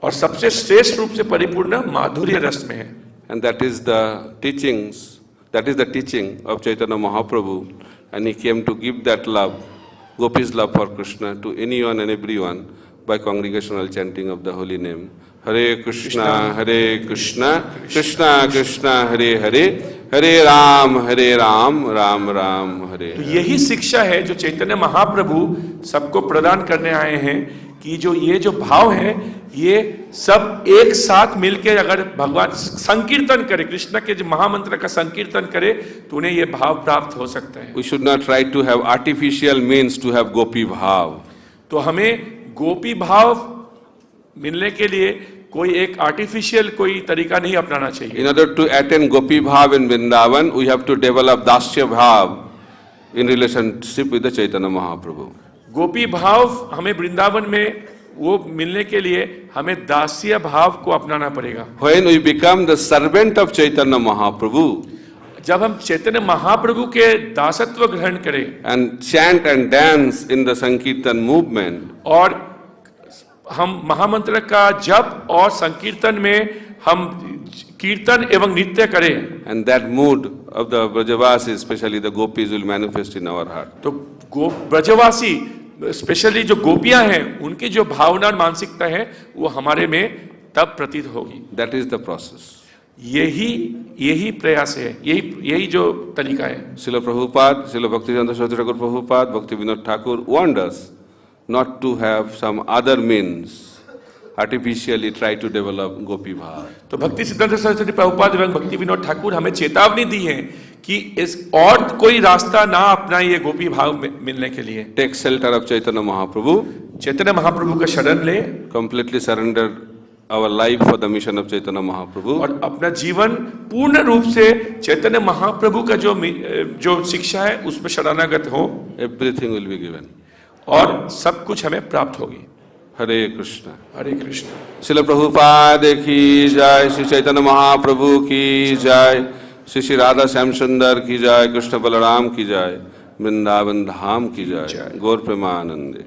और सबसे श्रेष्ठ रूप से परिपूर्ण माधुर्य रस में है। And that is the teachings, that is the teaching of Chaitanya Mahaprabhu, and he came to give that love, Gopi's love for Krishna, to anyone and everyone by congregational chanting of the holy name. Hare Krishna, Krishna Krishna, Hare Hare, Hare Ram, Ram Ram, Hare तो Hare. यही शिक्षा है जो चैतन्य महाप्रभु सबको प्रदान करने आए हैं कि जो ये जो भाव है ये सब एक साथ मिलकर अगर भगवान संकीर्तन करे, कृष्ण के जो महामंत्र का संकीर्तन करे तो उन्हें ये भाव प्राप्त हो सकता है। We should not try to have artificial means to have gopi bhav. तो हमें गोपी भाव मिलने के लिए कोई एक आर्टिफिशियल कोई तरीका नहीं अपनाना चाहिए। In order to attain gopi bhav in Vrindavan, we have to develop dasya bhav in relationship with the Chaitanya Mahaprabhu. गोपी भाव हमें वृंदावन में वो मिलने के लिए हमें दास्य भाव को अपनाना पड़ेगा। When we become the servant of Chaitanya Mahaprabhu, जब हम चैतन्य महाप्रभु के दासत्व ग्रहण करें and chant and dance in the Sankirtan movement, और हम महामंत्र का जप और संकीर्तन में हम कीर्तन एवं नृत्य करें, and that mood of the Brajavasis, especially the gopis, will manifest in our heart. तो ब्रजवासी स्पेशली जो गोपियां हैं उनकी जो भावना और मानसिकता है वो हमारे में तब प्रतीत होगी। That is the process. यही प्रयास है, यही जो तरीका है। Srila Prabhupada, Srila Bhaktivedanta Saraswati Thakur Prabhupada, Bhakti Vinod Thakur warned us not to have some other means artificially try to develop gopi bhav. तो भक्ति सिद्धांत सरस्वती प्रभुपाद एवं भक्ति विनोद ठाकुर हमें चेतावनी दी है कि इस और कोई रास्ता ना अपनाइए गोपी भाव मिलने के लिए। Take shelter of Chaitanya Mahaprabhu. Chaitanya Mahaprabhu का शरण ले, Completely surrender our life for the mission of Chaitanya Mahaprabhu. और अपना जीवन पूर्ण रूप से चैतन्य महाप्रभु का जो शिक्षा है उसमें शरणागत हो। Everything will be given. और सब कुछ हमें प्राप्त होगी। हरे कृष्ण। हरे कृष्ण। श्रील प्रभुपाद की जय, श्री चैतन्य महाप्रभु की जय, श्री श्री राधा श्याम सुंदर की जय, कृष्ण बलराम की जय, वृंदावन धाम की जय, गौर प्रेमानंदे।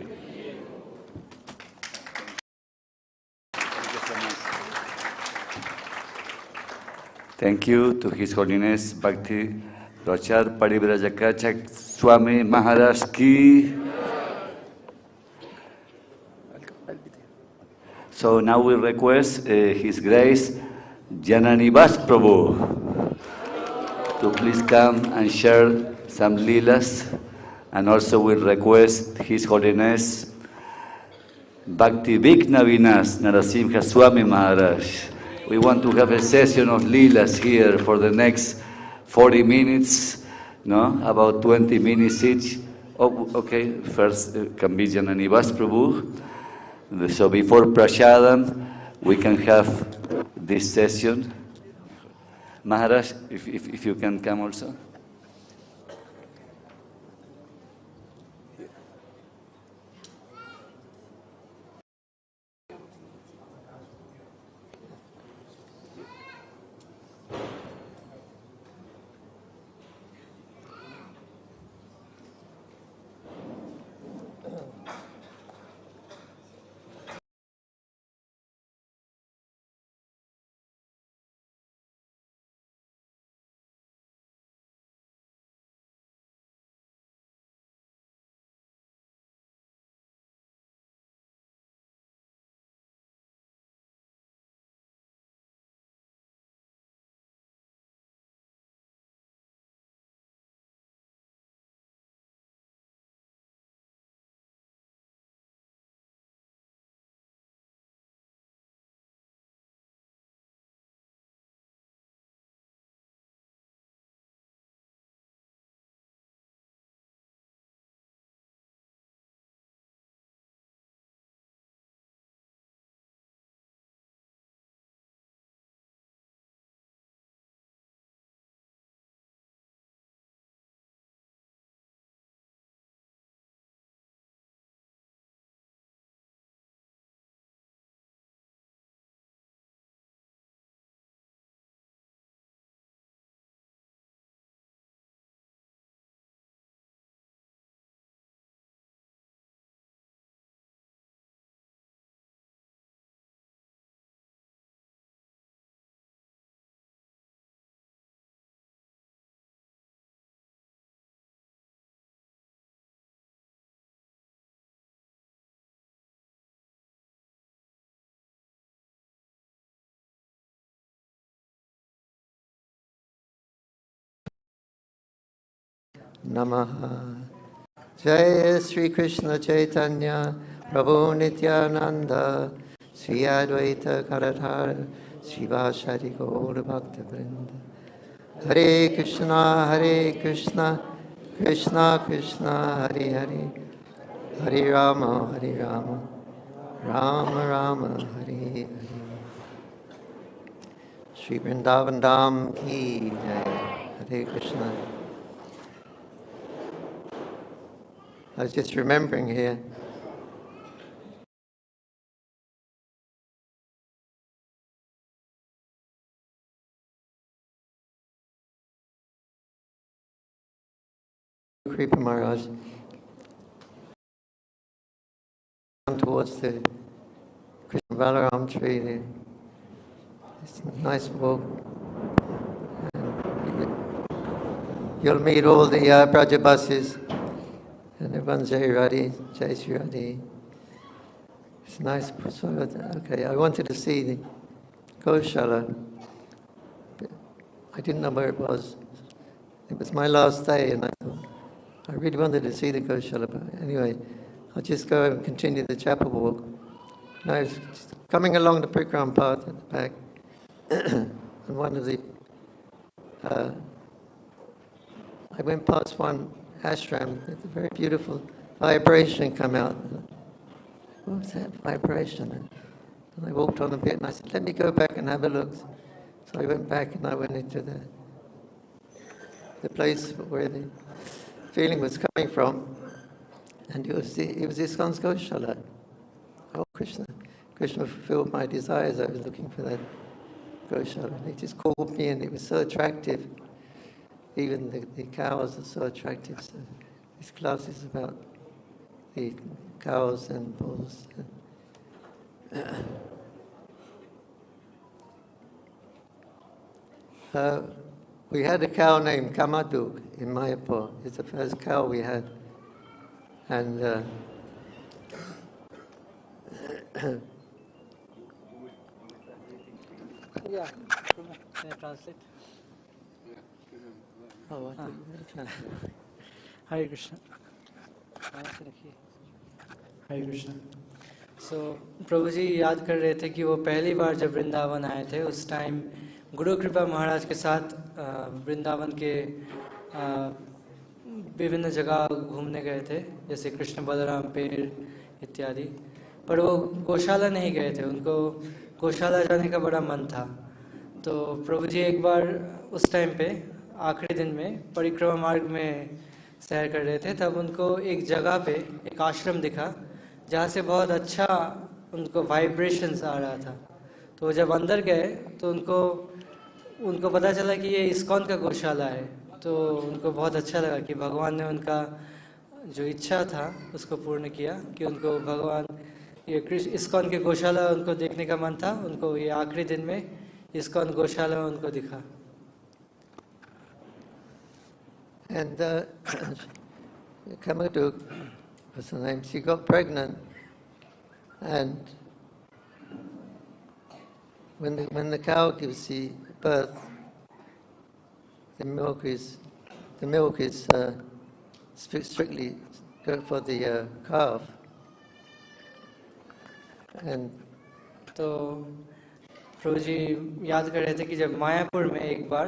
Thank you to His Holiness Bhakti Prachar Parivrajaka Swami Maharaj ki. So now we request His Grace Jananivas Prabhu to please come and share some leelas, and also we request His Holiness Bhakti Vikna Vinas Narasimha Swami Maharaj. We want to have a session of leelas here for the next 40 minutes, no? About 20 minutes each. Oh, okay, first can be Jananivas Prabhu. So before Prashadam, we can have this session. Maharaj, if you can come also. Namaha. Jai Sri Krishna Chaitanya Prabhu Nityananda Sri Advaita Gadadhar Srivasadi Gaura Bhakta Vrinda. Hare Krishna, Krishna Krishna, Hare Hare, Hare Rama, Rama Rama, Hare Hare. Sri Vrindavan Dham ki Jai. Hare Krishna. I was just remembering here. Kripa Maharaj towards the Krishna Balaram tree there. It's a nice walk. And you'll meet all the Braja buses and everyone's very ready, Jai Shri Radhe. It's nice. So, okay, I wanted to see the Goshala. I didn't know where it was. It was my last day and I thought, I really wanted to see the Goshala, but anyway, I'll just go and continue the chapel walk. And I was coming along the Prikram path at the back, and one of the, I went past one ashram, with a very beautiful vibration come out. What was that vibration? And I walked on a bit and I said, let me go back and have a look. So I went back and I went into the place where the feeling was coming from. And it was ISKCON's Goshala. Oh, Krishna fulfilled my desires. I was looking for that Goshala. And he just called me and it was so attractive. Even the cows are so attractive. So this class is about the cows and bulls. We had a cow named Kamaduk in Mayapur. It's the first cow we had. And yeah, can I translate? oh, what Hare Krishna. Hare Krishna. So, प्रभु जी याद कर रहे थे कि वो पहली बार जब वृंदावन आए थे उस टाइम गुरु कृपा महाराज के साथ वृंदावन के विभिन्न जगह घूमने गए थे, जैसे कृष्ण बलराम पेड़ इत्यादि, पर वो गौशाला नहीं गए थे, उनको गौशाला जाने का बड़ा मन था। तो प्रभु जी एक बार उस टाइम पे आखिरी दिन में परिक्रमा मार्ग में सैर कर रहे थे, तब उनको एक जगह पे एक आश्रम दिखा जहाँ से बहुत अच्छा उनको वाइब्रेशंस आ रहा था। तो जब अंदर गए तो उनको पता चला कि ये इस्कॉन का गौशाला है। तो उनको बहुत अच्छा लगा कि भगवान ने उनका जो इच्छा था उसको पूर्ण किया, कि उनको भगवान ये इस्कॉन के गौशाला उनको देखने का मन था, उनको ये आखिरी दिन में इस्कॉन गौशाला उनको दिखा। And Kamaduk was her name. She got pregnant, and when the cow gives the birth, the milk is strictly good for the calf. And तो प्रभु जी याद कर रहे थे कि जब मायापुर में एक बार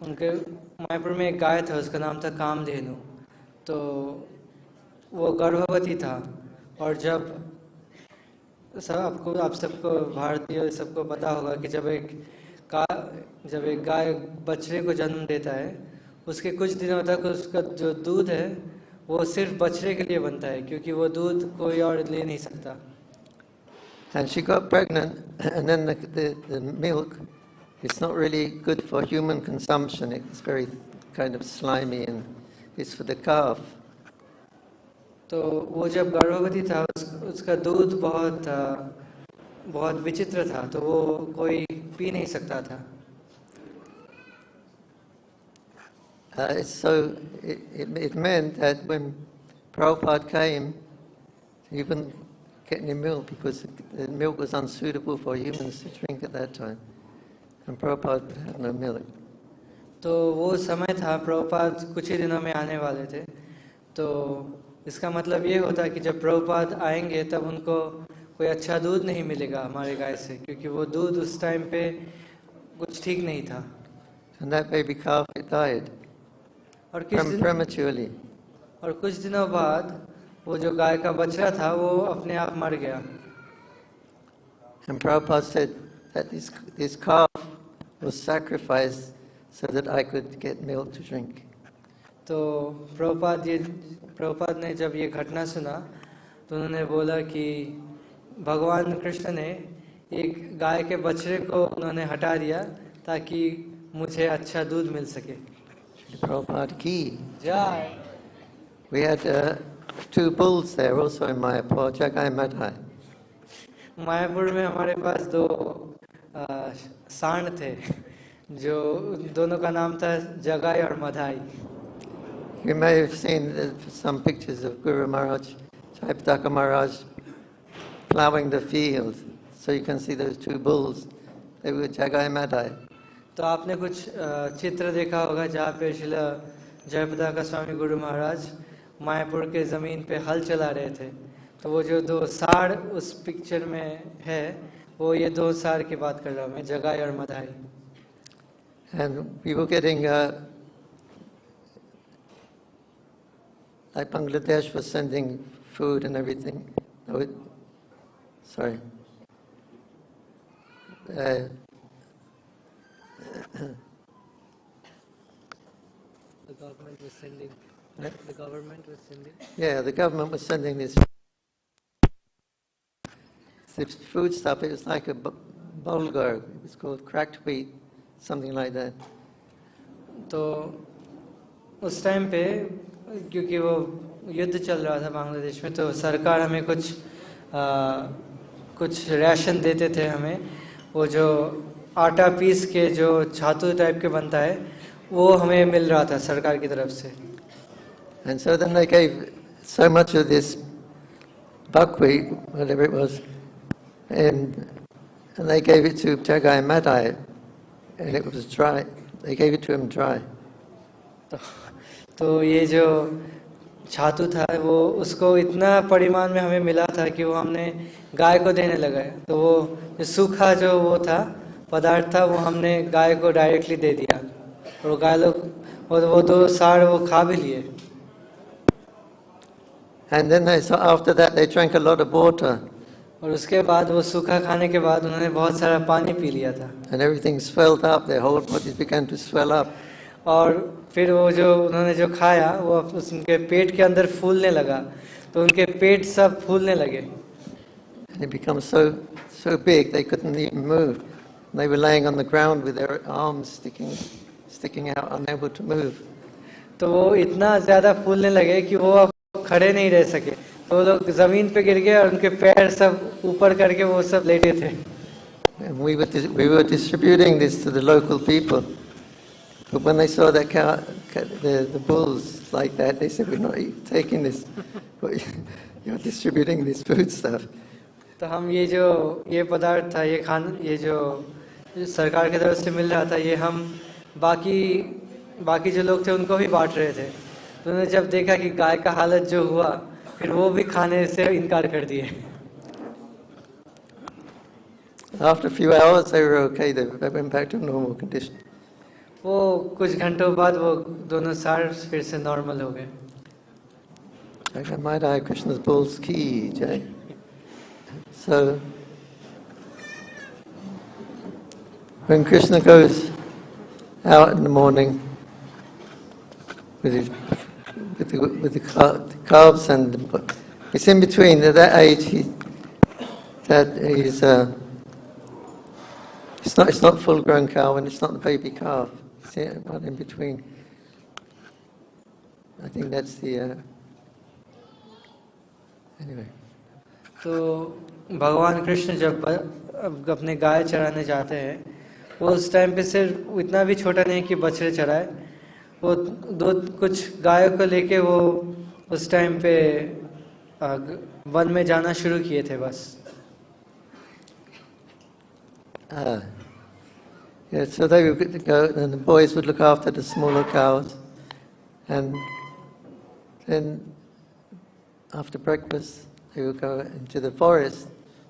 मायापुर में एक गाय था, उसका नाम था कामधेनु। तो वो गर्भवती था, और जब आप सबको भारतीय सबको पता होगा कि जब एक गाय बछड़े को जन्म देता है, उसके कुछ दिनों तक उसका जो दूध है वो सिर्फ बछड़े के लिए बनता है, क्योंकि वो दूध कोई और ले नहीं सकता। And she got pregnant, and then the milk, it's not really good for human consumption. It's very kind of slimy, and it's for the calf. तो वो जब गर्भवती था उसका दूध बहुत विचित्र था, तो वो कोई पी नहीं सकता था। So it meant that when Prabhupada came, he wouldn't get any milk because the milk was unsuitable for humans to drink at that time. And Prabhupada would have no milk. तो वो समय था, प्रभुपाद कुछ ही दिनों में आने वाले थे। तो इसका मतलब ये होता है कि जब प्रभुपाद आएंगे तब उनको कोई अच्छा दूध नहीं मिलेगा हमारे गाय से, क्योंकि वो दूध उस टाइम पे कुछ ठीक नहीं था। And that baby calf, it died और prematurely. और कुछ दिनों बाद वो जो गाय का बछड़ा था वो अपने आप मर गया। And Prabhupada said that this calf was sacrificed so that I could get milk to drink. तो प्रभुपाद ने जब ये घटना सुना तो उन्होंने बोला कि भगवान कृष्ण ने एक गाय के बछड़े को उन्होंने हटा दिया ताकि मुझे अच्छा दूध मिल सके। Prabhupada ki. जय। We had 2 bulls there also in Mayapur, Jagai Madhai. Mayapur में हमारे पास 2 सांड थे, जो दोनों का नाम था जगाई और मधाई। You may have seen some pictures of Guru Maharaj, Jayapataka Maharaj, ploughing the field. So you can see those 2 bulls. They were Jagai Madhai. तो आपने कुछ चित्र देखा होगा जहाँ पे श्रील जयपताका स्वामी गुरु महाराज मायापुर के ज़मीन पे हल चला रहे थे। तो वो जो 2 साड़ उस पिक्चर में है, वो ये 2 साड़ की बात कर रहा हूँ मैं, जगाई और मधाई। And we were getting, like Bangladesh was sending food and everything. Sorry. The government was sending. The government was sending. Yeah, the government was sending this food stuff. It was like a bulgur. It was called cracked wheat, something like that. तो उस time पे क्योंकि वो युद्ध चल रहा था बांग्लादेश में, तो सरकार हमें कुछ राशन देते थे हमें। वो जो आटा पीस के जो छातू टाइप के बनता है, वो हमें मिल रहा था सरकार की तरफ से। And so then they gave so much of this buckwheat, whatever it was, and they gave it to Jagai Madai, and it was dry. They gave it to him dry. तो ये जो छातू था वो उसको इतना परिमाण में हमें मिला था कि वो हमने गाय को देने लगा। तो वो जो सूखा जो वो था पदार्थ था, वो हमने गाय को डायरेक्टली दे दिया, और गाय लोग वो 2 साड़ वो खा भी लिए। And then after that they drank a lot of water. और उसके बाद वो सूखा खाने के बाद उन्होंने बहुत सारा पानी पी लिया था। And everything swelled up. Their whole bodies began to swell up. और फिर वो जो उन्होंने जो खाया वो उनके पेट के अंदर फूलने लगा, तो उनके पेट सब फूलने लगे। And it became so big they couldn't even move. They were laying on the ground with their arms sticking out, unable to move. तो वो इतना ज़्यादा फूलने लगे कि वो अब खड़े नहीं रह सके। तो वो लोग ज़मीन पे गिर गए और उनके पैर सब ऊपर करके वो सब लेटे थे। And we were distributing this to the local people. But when they saw that the bulls like that, they said, "We're not taking this. You're distributing this food stuff." तो हम ये पदार्थ था, ये जो सरकार की तरफ से मिल रहा था, ये हम बाकी जो लोग थे उनको भी बांट रहे थे। तो उन्होंने जब देखा कि गाय का हालत जो हुआ, फिर वो भी खाने से इनकार कर दिए। After a few hours, they were okay. They went back to normal condition. वो कुछ घंटों बाद वो दोनों साड़ फिर से नॉर्मल हो गए। Jai Krishna's bulls ki jai. So when Krishna goes out in the morning with the calves, and it's in between. At that age, it's not full-grown cow and it's not the baby calf. It's not in between. I think that's the anyway. तो भगवान कृष्ण जब अपने गाय चराने जाते हैं, वो उस time पे सिर्फ इतना भी छोटा नहीं कि बछड़े चराए, वो कुछ गायों को लेके वो उस टाइम पे वन में जाना शुरू किए थे बस। Yeah, so they would go, and the boys would look after the smaller cows, and then after breakfast they would go into the forest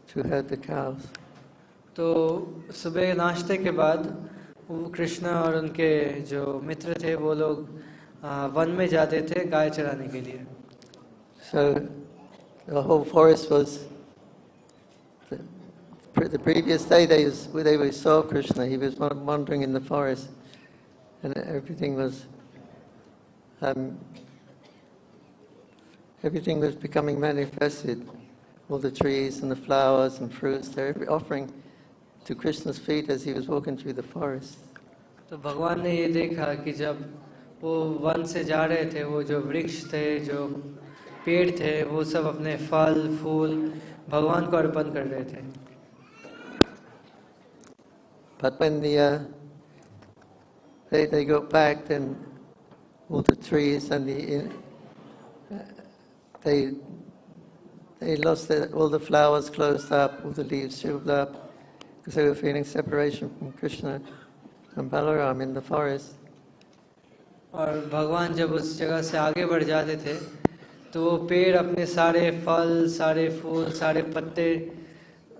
to herd the cows. तो सुबह नाश्ते के बाद वो कृष्णा और उनके जो मित्र थे वो लोग वन में जाते थे गाय चराने के लिए. So the whole forest was. The previous day they saw Krishna. He was wandering in the forest, and everything was becoming manifested. All the trees and the flowers and fruits, they're offering to Krishna's feet as he was walking through the forest. तो भगवान ने ये देखा कि जब वो one से जा रहे थे, वो जो वृक्ष थे, जो पेड़ थे, वो सब अपने फल फूल भगवान को अर्पण कर रहे थे. But when they got back, then all the trees and they lost all the flowers closed up, all the leaves shriveled up, because they were feeling separation from Krishna and Balaram in the forest. और भगवान जब उस जगह से आगे बढ़ जाते थे तो वो पेड़ अपने सारे फल, सारे फूल, सारे पत्ते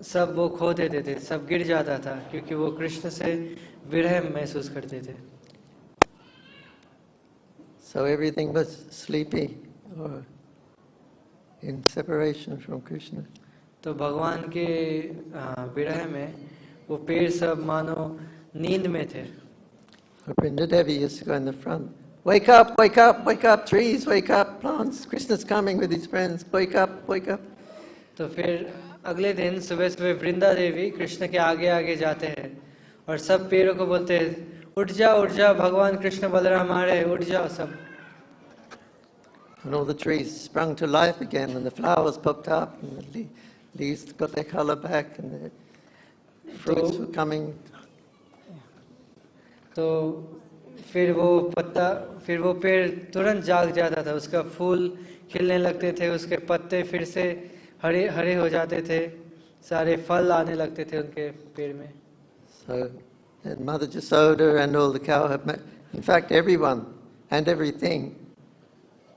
सब वो खो देते थे, सब गिर जाता था, क्योंकि वो कृष्ण से विरह महसूस करते थे. So everything was sleepy or in separation from Krishna. तो भगवान के विरह में वो पेड़ सब मानो नींद में थे. Vrindadevi used to go in the front. Wake up, wake up, wake up, trees, wake up, plants. Krishna's coming with his friends. Wake up, wake up. तो फिर अगले दिन सुबह सुबह वृंदा देवी कृष्ण के आगे आगे जाते हैं और सब पेड़ों को बोलते हैं, उठ जाओ, भगवान कृष्ण बलराम आ रहे हैं, उठ जाओ सब. And all the trees sprung to life again, and the flowers popped up, and the leaves got their color back, and the fruits were coming. तो फिर वो पेड़ तुरंत जाग जाता था, उसका फूल खिलने लगते थे, उसके पत्ते फिर से हरे हरे हो जाते थे, सारे फल आने लगते थे उनके पेड़ में. So, and Mother Jasoda and all the cow, in fact, everyone and everything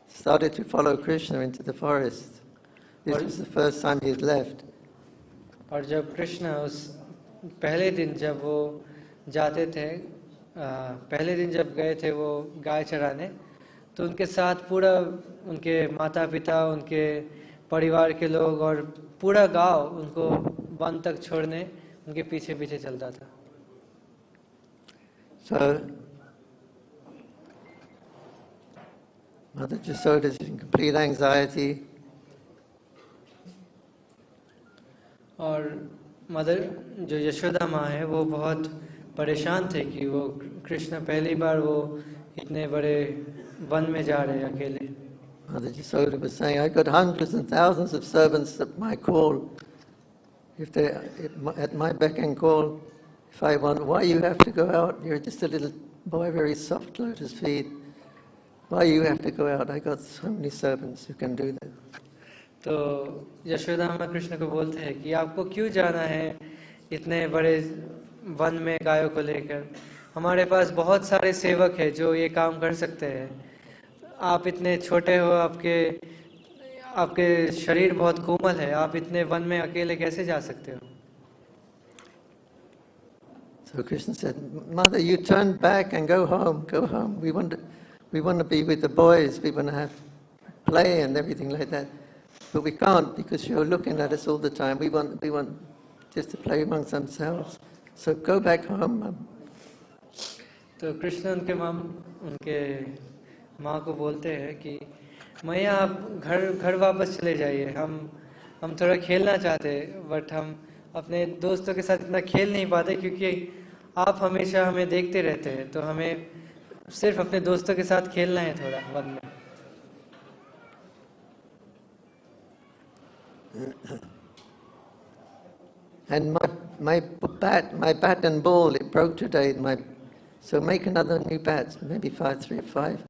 started to follow Krishna into the forest. This was the first time he had left. और जब कृष्ण उस पहले दिन जब वो जाते थे, पहले दिन जब गए थे वो गाय चराने, तो उनके साथ पूरा उनके माता पिता, उनके परिवार के लोग और पूरा गांव उनको वन तक छोड़ने उनके पीछे पीछे चलता था. So, Mother Jasoda is in complete anxiety. और मदर जो यशोदा माँ है वो बहुत परेशान थे कि वो कृष्ण पहली बार वो इतने बड़े वन में जा रहे हैं अकेले. Mother Jasoda was saying, I've got hundreds and thousands of servants at my call. If they're at my beck and call, if I want, why you have to go out? You're just a little boy, very soft lotus feet. Why you have to go out? I got so many servants who can do that. तो यशोदा माँ कृष्ण को बोलते हैं कि आपको क्यों जाना है इतने बड़े वन में गायों को लेकर, हमारे पास बहुत सारे सेवक हैं जो ये काम कर सकते हैं, आप इतने छोटे हो, आपके शरीर बहुत कोमल है, आप इतने वन में अकेले कैसे जा सकते हो. So Krishna said, Mother, you turn back and go home, go home. We want to be with the boys, we want to have play and everything like that. But we can't because you're looking at us all the time. We want just to play amongst themselves. So go back home, Mom. तो कृष्ण उनके माँ को बोलते हैं कि मैया आप घर वापस चले जाइए, हम थोड़ा खेलना चाहते हैं, बट हम अपने दोस्तों के साथ इतना खेल नहीं पाते क्योंकि आप हमेशा हमें देखते रहते हैं, तो हमें सिर्फ अपने दोस्तों के साथ खेलना है थोड़ा वन में. And my bat and ball, it broke today. So make another new bat, maybe 5, 3 or 5.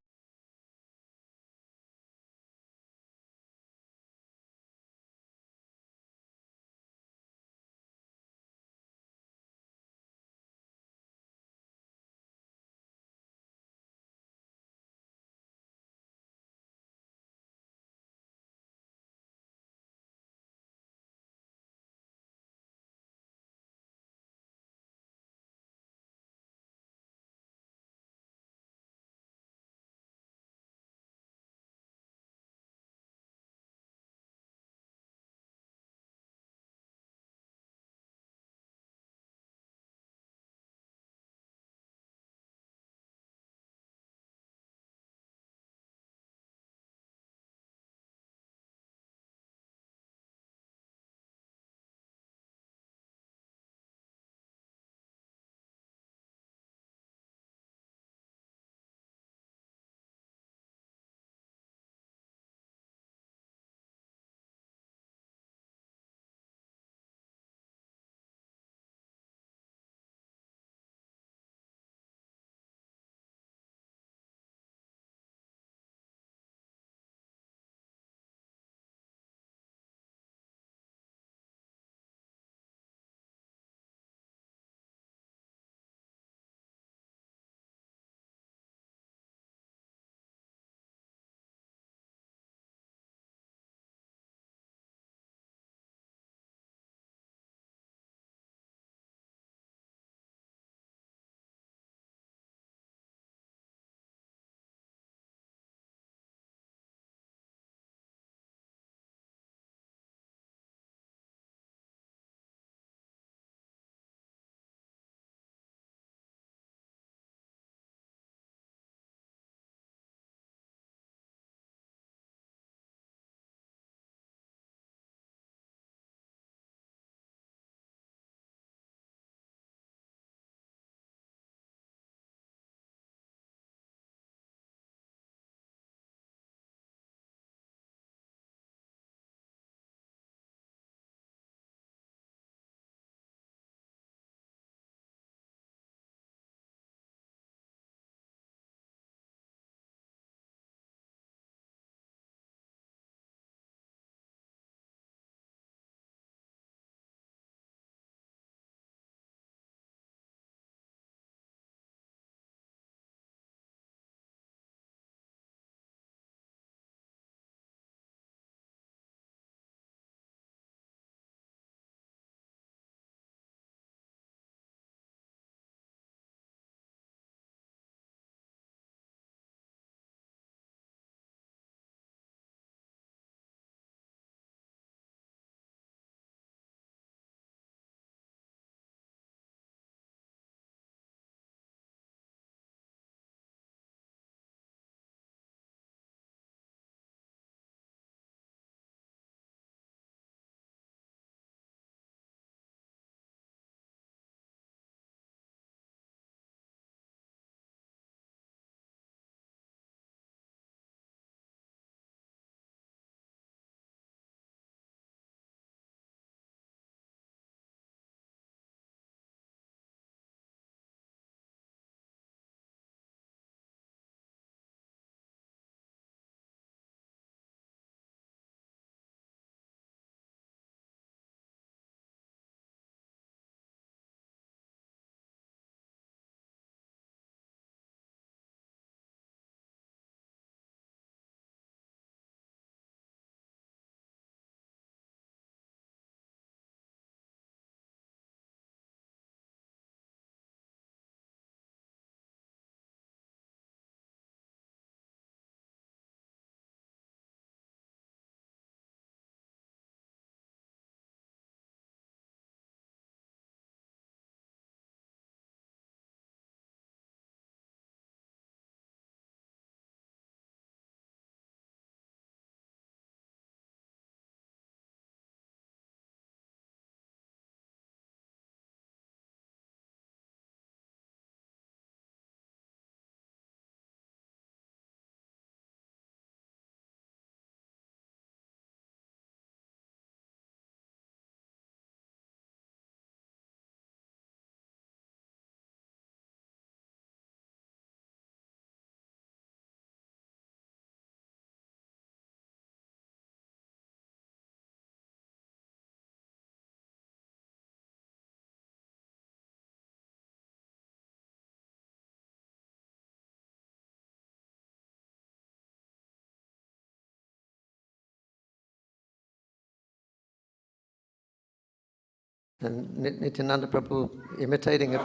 And Nityananda Prabhu imitating a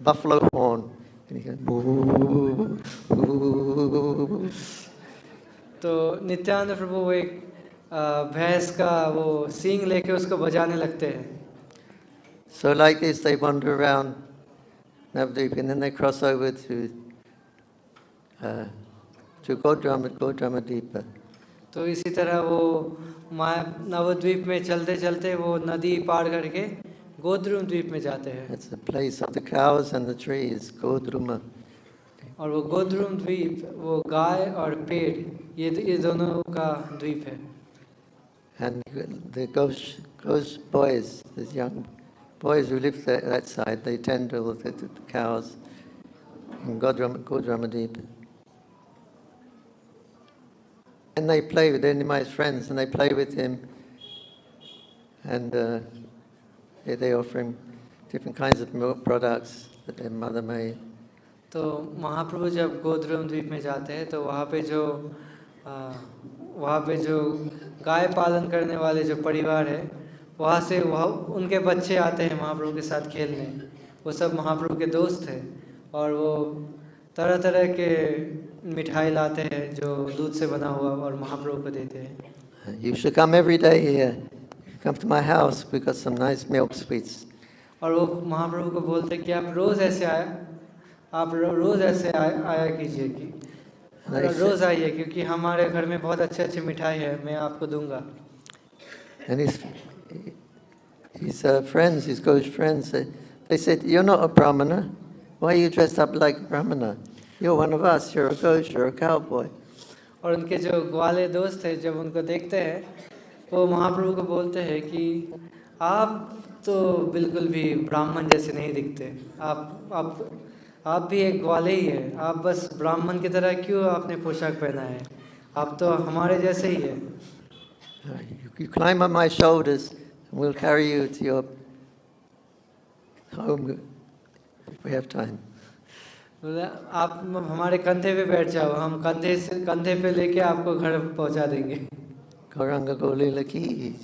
buffalo horn. And he goes, "Boo, boo." तो नित्यानंद प्रभु वो एक भैंस का वो सींग लेके उसको बजाने लगते हैं। So like this, they wander around Navadvip, and then they cross over to Godramadvipa. तो इसी तरह वो नवद्वीप में चलते चलते वो नदी पार करके गोद्रुम द्वीप में जाते हैं। That's the place of the cows and the trees, Godruma. और वो गोद्रुम द्वीप वो गाय और पेड़ ये दोनों का द्वीप है। And the ghost boys, these young boys who live that side, they tend to the cows in Godramadvipa. And they play with Nimai's friends, and they play with him, and they offer him different kinds of milk products that their mother made. तो महाप्रभु जब गोद्रुम द्वीप में जाते हैं तो वहाँ पे जो गाय पालन करने वाले जो परिवार है वहाँ से उनके बच्चे आते हैं महाप्रभु के साथ खेलने। वो सब महाप्रभु के दोस्त हैं और वो तरह तरह के मिठाई लाते हैं जो दूध से बना हुआ और महाप्रभु को देते हैं। You should come every day here. Come to my house. We got some nice milk sweets. और वो महाप्रभु को बोलते कि आप रोज ऐसे आया कीजिए कि रोज आइए क्योंकि हमारे घर में बहुत अच्छे मिठाई है, मैं आपको दूंगा। And his friends, his ghost friends, they said, "You're not a brahmana. Why are you dressed up like a brahmana? You're one of us. You're a ghost. You're a cowboy." और उनके जो ग्वाले दोस्त हैं जब उनको देखते हैं वो महाप्रभु को बोलते हैं कि आप तो बिल्कुल भी ब्राह्मण जैसे नहीं दिखते, आप भी एक ग्वाले ही है, आप बस ब्राह्मण की तरह क्यों आपने पोशाक पहना है, आप तो हमारे जैसे ही है। You climb on my shoulders and we'll carry you to your home if we have time. आप हमारे कंधे पे बैठ जाओ, हम कंधे पे लेके आपको घर पहुंचा देंगे। Gauranga Golila ki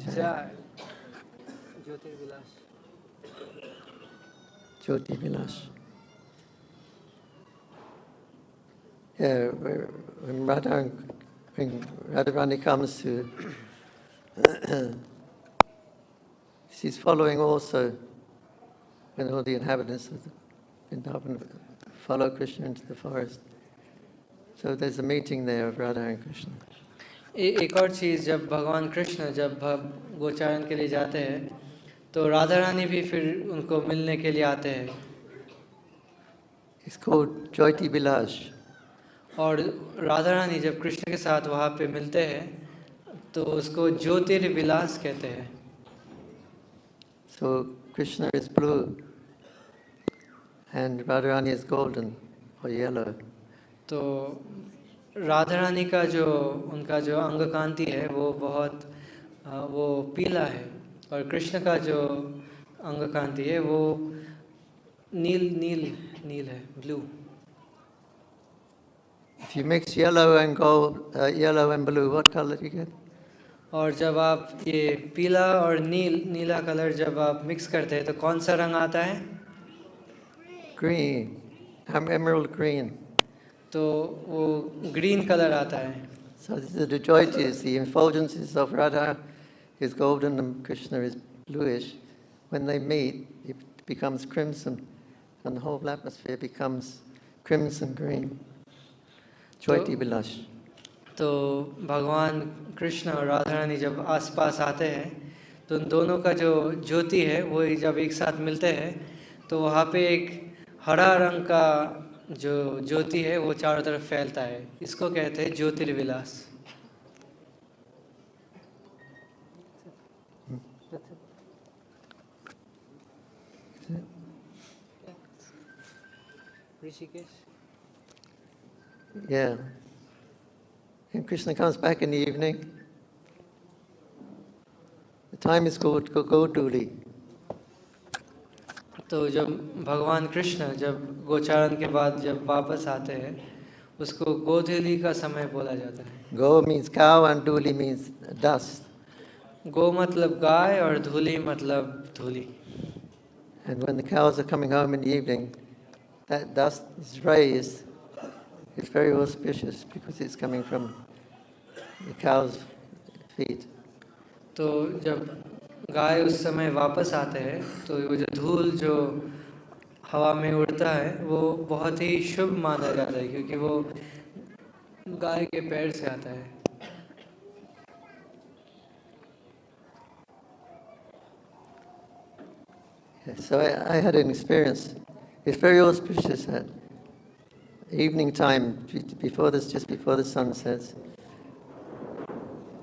Jyoti Vilas. Yeah, when Radharani comes to, she's following also, when all the inhabitants of Vrindavan follow Krishna into the forest. So there's a meeting there of Radha and Krishna. एक और चीज़, जब भगवान कृष्ण जब गोचारण के लिए जाते हैं तो राधा रानी भी फिर उनको मिलने के लिए आते हैं। It's called Jyoti Vilas. और राधा रानी जब कृष्ण के साथ वहाँ पे मिलते हैं तो उसको ज्योतिर्विलास कहते हैं। So Krishna is blue and Radharani is golden or yellow. तो राधा रानी का जो उनका जो अंग कांति है वो बहुत वो पीला है और कृष्ण का जो अंग कांति है वो नील है, blue. If you mix yellow and gold, yellow and blue, what color do you get? और जब आप ये पीला और नीला कलर जब आप मिक्स करते हैं तो कौन सा रंग आता है? Green, emerald green. तो वो ग्रीन कलर आता है। So the Jyotis, the effulgences of Radha is golden and Krishna is bluish. When they meet, it becomes crimson and the whole atmosphere becomes crimson green. Jyoti Vilas. तो भगवान कृष्ण और राधा रानी जब आसपास आते हैं तो उन दोनों का जो ज्योति है वो जब एक साथ मिलते हैं तो वहाँ पे एक हरा रंग का जो ज्योति है वो चारों तरफ फैलता है, इसको कहते हैं ज्योतिर्विलास। Rishikesh. Yeah. And Krishna comes back in the evening. The time is called Goduli. तो जब भगवान कृष्ण जब गोचारण के बाद जब वापस आते हैं उसको गोधूली का समय बोला जाता है। Go means cow and Duli means dust. गो मतलब गाय और धूली मतलब धूली। And when the cows are coming home in the evening, that dust is raised. It's very auspicious because it's coming from the cow's feet. तो जब गाय उस समय वापस आते हैं तो वो जो धूल जो हवा में उड़ता है वो बहुत ही शुभ माना जाता है क्योंकि वो गाय के पैर से आता है. So I had an experience. It's very auspicious at evening time, just before the sun sets,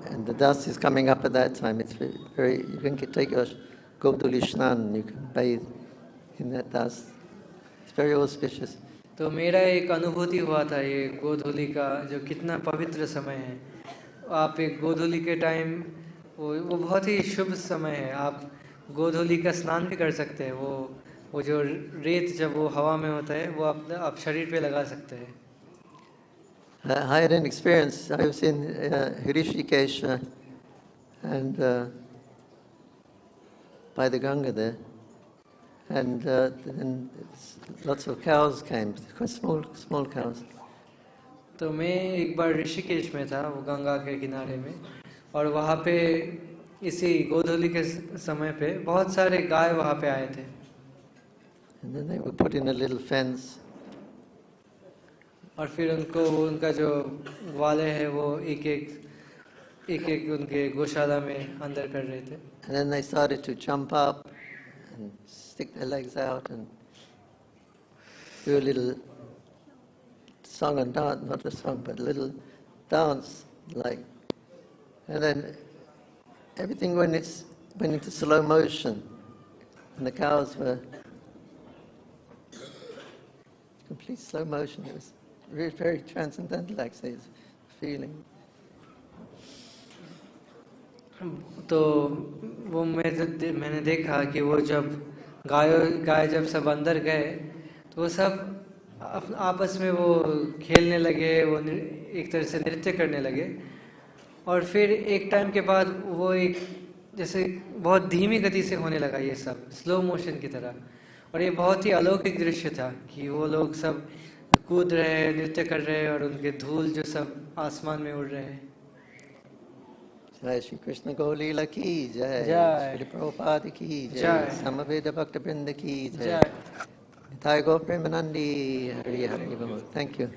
and the dust is coming up at that time. It's very you can take your Goduli Shnan, you can bathe in that dust. It's very auspicious. तो मेरा एक अनुभूति हुआ था ये गोधूली का जो कितना पवित्र समय है. आप एक गोधूली के टाइम वो बहुत ही शुभ समय है. आप गोधूली का स्नान भी कर सकते हैं. वो जो रेत जब वो हवा में होता है वो आप शरीर पे लगा सकते हैं. I had an experience. I was in Hrishikesh and by the Ganga there, and then lots of cows came, quite small cows. तो मैं एक बार ऋषिकेश में था वो गंगा के किनारे में और वहाँ पे इसी गोधूली के समय पे बहुत सारे गाय वहाँ पे आए थे. And then they were put in a little fence. और फिर उनको उनका जो ग्वाले है वो एक एक उनके गौशाला में अंदर कर रहे थे. And then they started to jump up and stick their legs out and do a little song and dance, not a song, but a little dance, like. And then everything went into slow motion, and the cows were complete slow motion. It was very, very transcendental, actually, feeling. तो वो मैंने देखा कि वो जब गाय जब सब अंदर गए तो वो सब आपस में वो खेलने लगे, वो एक तरह से नृत्य करने लगे. और फिर एक टाइम के बाद वो एक जैसे बहुत धीमी गति से होने लगा ये सब स्लो मोशन की तरह. और ये बहुत ही अलौकिक दृश्य था कि वो लोग सब कूद रहे हैं, नृत्य कर रहे हैं और उनके धूल जो सब आसमान में उड़ रहे हैं. जय श्री कृष्ण गौलीला की जय, जय श्री प्रभुपाद की जय, जय, समवेद भक्त वृंद की जय, जय. निताय गो प्रेमानंदी हरि हरि बोल. Thank you.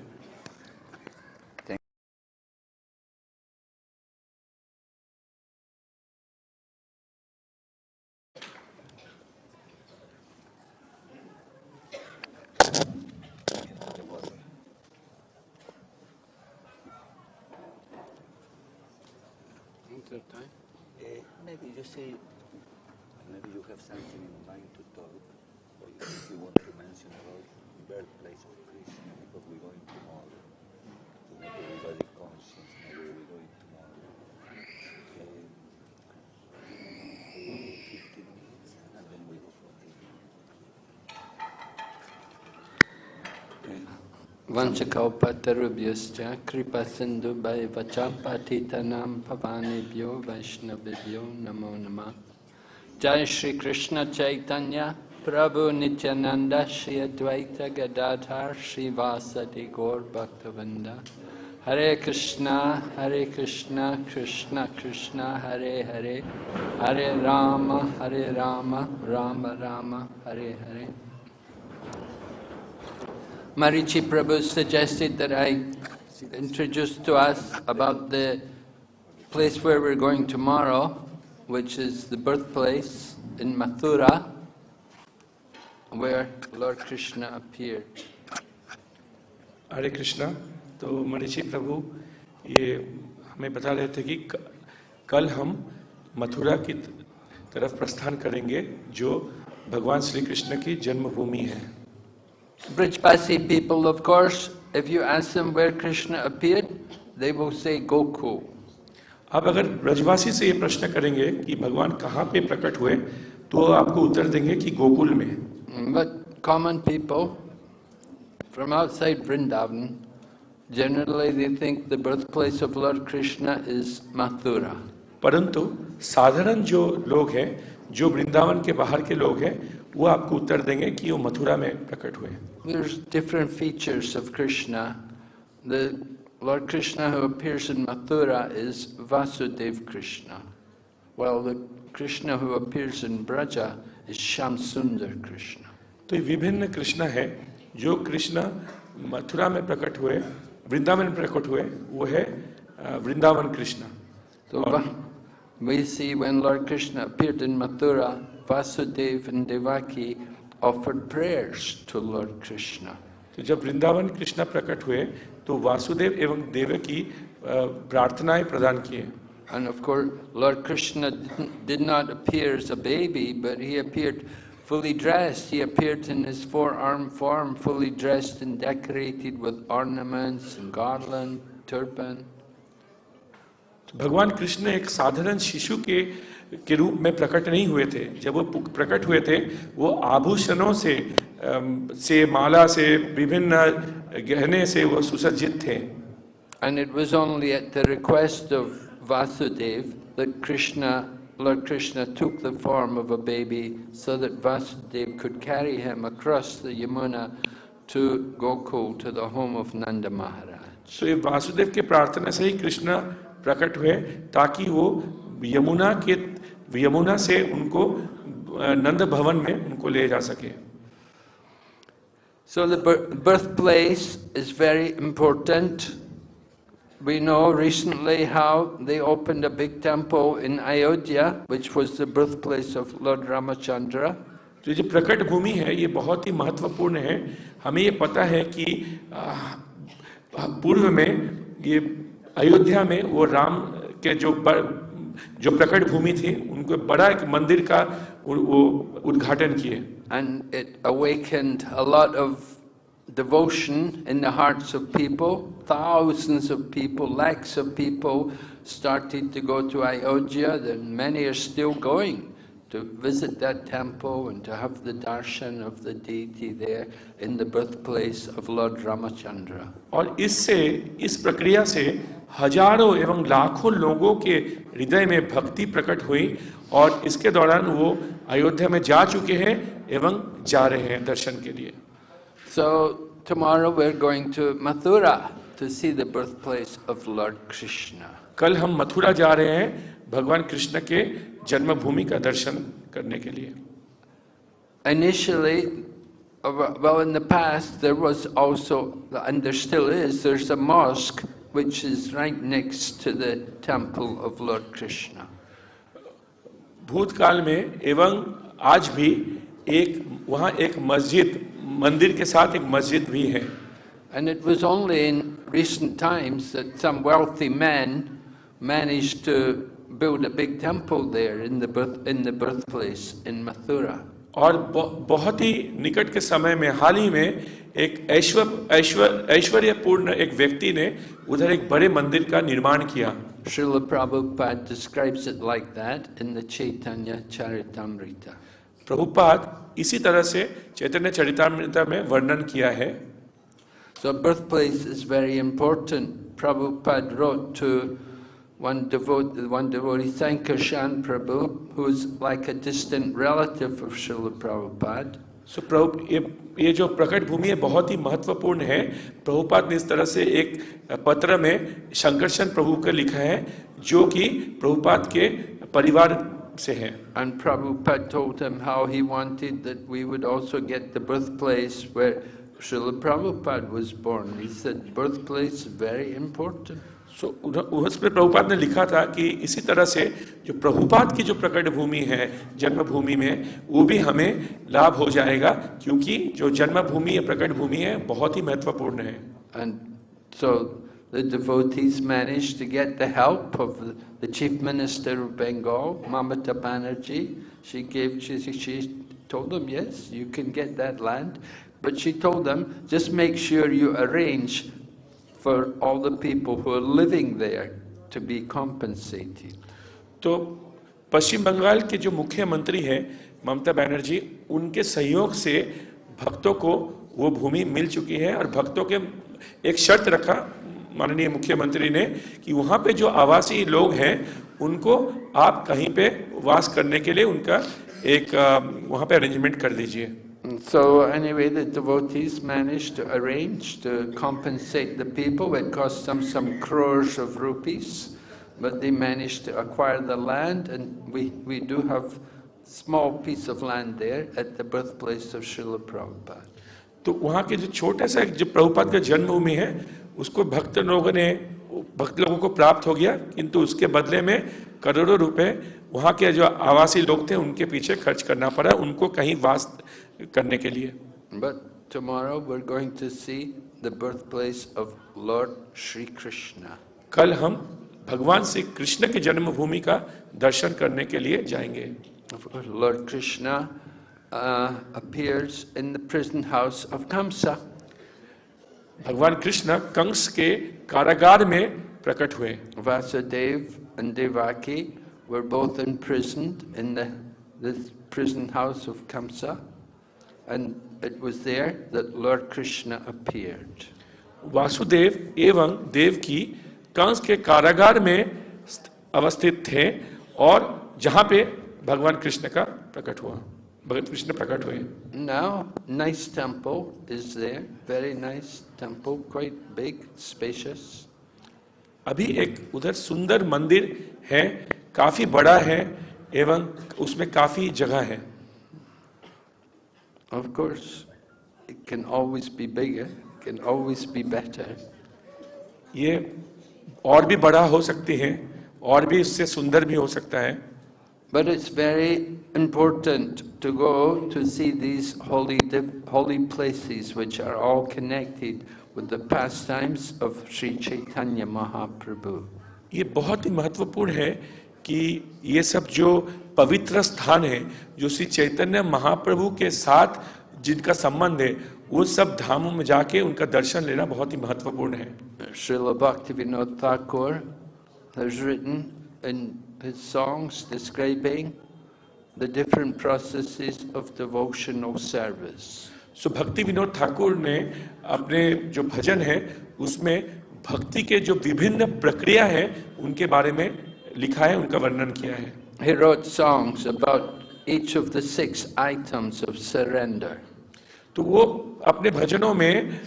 Maybe you say, maybe you have something in mind to talk, or if you want to mention about birthplace of Krishna, because we're going tomorrow to make everybody conscious. Maybe we're going tomorrow. 15 minutes, and then we go from there. Vanchakalpatarubhyascha kripa sindhu bhaivacha patitanam pavanebhyo vaishnavibhyo namo namah. Jai Shri Krishna Chaitanya Prabhu Nityananda Shri Advaita Gadadhar Shri Vasadi Gaur Bhaktavinda. Hare Krishna Krishna Krishna Hare Hare, Hare Rama Rama Rama Hare Hare. Marichi Prabhu suggested that I introduce to us about the place where we're going tomorrow, which is the birthplace in Mathura, where Lord Krishna appeared. हरे कृष्णा. तो मनीषी प्रभु ये हमें बता रहे थे कि कल हम मथुरा की तरफ प्रस्थान करेंगे जो भगवान श्री कृष्ण की जन्मभूमि है. Brijbasi people, of course, if you ask them where Krishna appeared, they will say Gokul. आप अगर ब्रजवासी से ये प्रश्न करेंगे कि भगवान कहाँ पे प्रकट हुए तो आपको उत्तर देंगे कि गोकुल में. But common people from outside Vrindavan, generally they think the birthplace of Lord Krishna is Mathura. परंतु साधारण जो लोग हैं, जो वृंदावन के बाहर के लोग हैं, वो आपको उत्तर देंगे कि वो मथुरा में प्रकट हुए। There's different features of Krishna. The Lord Krishna who appears in Mathura is Vasudev Krishna, while the Krishna who appears in Braja is Shamsundar Krishna. तो ये विभिन्न कृष्ण है। जो कृष्ण मथुरा में प्रकट हुए, वृंदावन में प्रकट हुए, वो है Vrindavan Krishna. So we see when Lord Krishna appeared in Mathura, Vasudeva and Devaki offered prayers to Lord Krishna. तो जब वृंदावन कृष्ण प्रकट हुए तो वासुदेव एवं देवकी प्रार्थनाएं प्रदान किए। And of course, Lord Krishna did not appear as a baby, but he appeared fully dressed. He appeared in his four-arm form, fully dressed and decorated with ornaments and garland, turban. भगवान कृष्ण एक साधारण शिशु के रूप में प्रकट नहीं हुए थे। जब वो प्रकट हुए थे, वो आभूषणों से माला से विभिन्न गहने से वो सुसज्जित थे। And it was only at the request of Vasudeva that Lord Krishna took the form of a baby so that Vasudeva could carry him across the Yamuna to Gokul, to the home of Nanda Maharaj. So ये वासुदेव के प्रार्थना से ही कृष्ण प्रकट हुए ताकि वो यमुना से उनको नंद भवन में उनको ले जा सके। So the birthplace is very important. We know recently how they opened a big temple in Ayodhya, which was the birthplace of Lord Ramachandra. तो जो प्रकट भूमि है ये बहुत ही महत्वपूर्ण है। हमें ये पता है कि पूर्व में ये अयोध्या में वो राम के जो प्रकट भूमि थी, उनको बड़ा एक मंदिर का वो उद्घाटन किए। And it awakened a lot of devotion in the hearts of people. Thousands of people, lakhs of people started to go to Ayodhya, and many are still going to visit that temple and to have the darshan of the deity there in the birthplace of Lord Ramachandra. और इस प्रक्रिया से हजारों एवं लाखों लोगों के हृदय में भक्ति प्रकट हुई और इसके दौरान वो अयोध्या में जा चुके हैं एवं जा रहे हैं दर्शन के लिए। So tomorrow we're going to Mathura to see the birthplace of Lord Krishna. कल हम मथुरा जा रहे हैं भगवान कृष्ण के जन्मभूमि का दर्शन करने के लिए। Initially, well, in the past there was also, and there still is, there's a mosque which is right next to the temple of Lord Krishna. भूतकाल में एवं आज भी वहाँ एक मंदिर के साथ एक मस्जिद भी है। And it was only in recent times that some wealthy men managed to build a big temple there in the birthplace in Mathura. और बहुत ही निकट के समय में हाल ही में एक ऐश्वर्यपूर्ण एक व्यक्ति ने उधर एक बड़े मंदिर का निर्माण किया। Srila Prabhupada describes it like that in the Chaitanya Charitamrita. Prabhupada इसी तरह से चैतन्य चरितामृत में वर्णन किया है। So birthplace is very important. Prabhupada wrote to one devotee, Sankarshan Prabhu, who is like a distant relative of Srila Prabhupada. So ये जो प्रकट भूमि है बहुत ही महत्वपूर्ण है। प्रभुपाद ने इस तरह से एक पत्र में शंकरशन प्रभु को लिखा है जो कि प्रभुपाद के परिवार से है। And Prabhupada told him how he wanted that we would also get the birthplace where Srila Prabhupada was born. He said birthplace is very important. So उसमें प्रभुपाद ने लिखा था कि इसी तरह से जो प्रभुपाद की जो प्रकट भूमि है जन्मभूमि में वो भी हमें लाभ हो जाएगा क्योंकि जो जन्मभूमि या प्रकट भूमि है बहुत ही महत्वपूर्ण है। And so the devotees managed to get the help of the Chief Minister of Bengal, Mamata Banerjee. She told them, yes, you can get that land, but she told them, just make sure you arrange for all the people who are living there to be compensated. तो पश्चिम बंगाल के जो मुख्यमंत्री हैं ममता बनर्जी, उनके सहयोग से भक्तों को वो भूमि मिल चुकी है और भक्तों के एक शर्त रखा माननीय मुख्यमंत्री ने कि वहाँ पे जो आवासी लोग हैं उनको आप कहीं पे वास करने के लिए उनका एक वहाँ पे अरेंजमेंट कर दीजिए। So anyway, the devotees managed to arrange to compensate the people. It cost them some crores of rupees, but they managed to acquire the land, and we do have small piece of land there at the birthplace of Srila Prabhupada. तो वहाँ के जो छोटे सा जो प्रभुपाद का जन्मभूमि है उसको भक्त लोगों को प्राप्त हो गया, किंतु उसके बदले में करोड़ों रुपए वहाँ के जो आवासी लोग थे उनके पीछे खर्च करना पड़ा उनको कहीं वास करने के लिए। But tomorrow we're going to see the birthplace of Lord Shri Krishna. कल हम भगवान श्री कृष्ण के जन्मभूमि का दर्शन करने के लिए जाएंगे। Of course, Lord Krishna appears in the prison house of Kamsa. भगवान कृष्ण कंस के कारागार में प्रकट हुए। Vasudev and Devaki were both imprisoned in this prison house of Kamsa, and it was there that Lord Krishna appeared. Vasudev एवं देवकी कंस के कारागार में अवस्थित थे और जहाँ पे भगवान कृष्ण का प्रकट हुआ, भगवान कृष्ण प्रकट हुए। Now, nice temple is there, very nice temple, quite big, spacious. अभी एक उधर सुंदर मंदिर है, काफी बड़ा है एवं उसमें काफी जगह है। Of course, it can always be bigger, can always be better. ये और भी बड़ा हो सकती है और भी इससे सुंदर भी हो सकता है। But it's very important to go to see these holy places which are all connected with the pastimes of Sri Chaitanya Mahaprabhu. ये बहुत ही महत्वपूर्ण है कि ये सब जो पवित्र स्थान है जो श्री चैतन्य महाप्रभु के साथ जिनका संबंध है वो सब धामों में जाके उनका दर्शन लेना बहुत ही महत्वपूर्ण है। Srila Bhaktivinoda Thakur has written in his songs describing the different processes of devotional service. सो भक्ति विनोद ठाकुर ने अपने जो भजन है उसमें भक्ति के जो विभिन्न प्रक्रिया है उनके बारे में लिखा है, उनका वर्णन किया है। He wrote songs about each of the 6 items of surrender. तो वो अपने भजनों में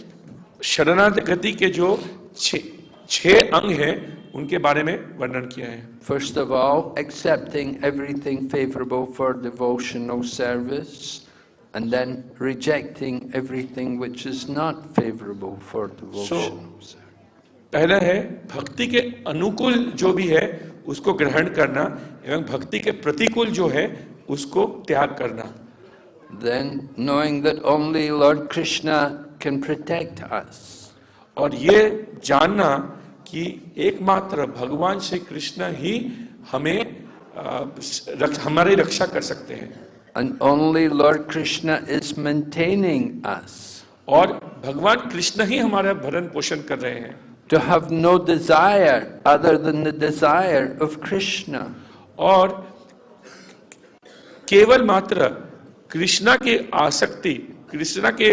शरणागति के जो 6 अंग हैं उनके बारे में वर्णन किया है। First of all, accepting everything favorable for devotional service, and then rejecting everything which is not favorable for devotional service. पहला है भक्ति के अनुकूल जो भी है उसको ग्रहण करना एवं भक्ति के प्रतिकूल जो है उसको त्याग करना। Then knowing that only Lord Krishna can protect us. और ये जानना कि एकमात्र भगवान श्री कृष्ण ही हमें हमारी रक्षा कर सकते हैं। And only Lord Krishna is maintaining us. और भगवान कृष्ण ही हमारा भरण पोषण कर रहे हैं। To have no desire other than the desire of Krishna. और केवल मात्र कृष्णा के आसक्ति, कृष्णा के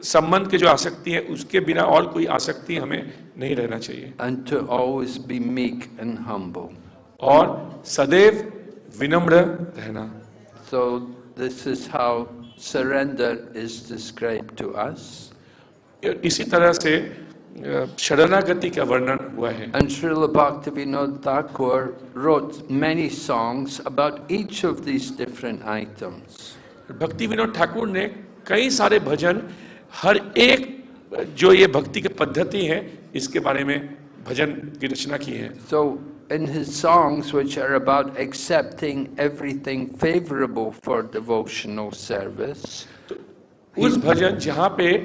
संबंध के जो आसक्ति है उसके बिना और कोई आसक्ति हमें नहीं रहना चाहिए। And to always be meek and humble. और सदैव विनम्र रहना। So this is how surrender is described to us. इसी तरह से शरणागति का वर्णन हुआ है। And Srila Bhaktivinoda Thakur wrote many songs about each of these different items. भक्ति विनोद ठाकुर ने कई सारे भजन हर एक जो ये भक्ति की पद्धति है इसके बारे में भजन की रचना की है। So in his songs which are about accepting everything favorable for devotional service, उस भजन जहाँ पे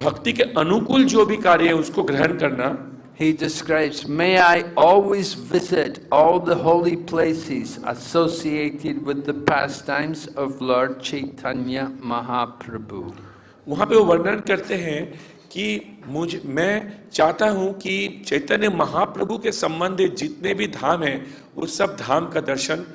भक्ति के अनुकूल जो भी कार्य है उसको ग्रहण करना, he describes, may I always visit all the holy places associated with the pastimes of Lord Chaitanya Mahaprabhu. वहाँ पे वो वर्णन करते हैं कि मैं चाहता हूँ कि चैतन्य महाप्रभु के संबंधित जितने भी धाम हैं उस सब धाम का दर्शन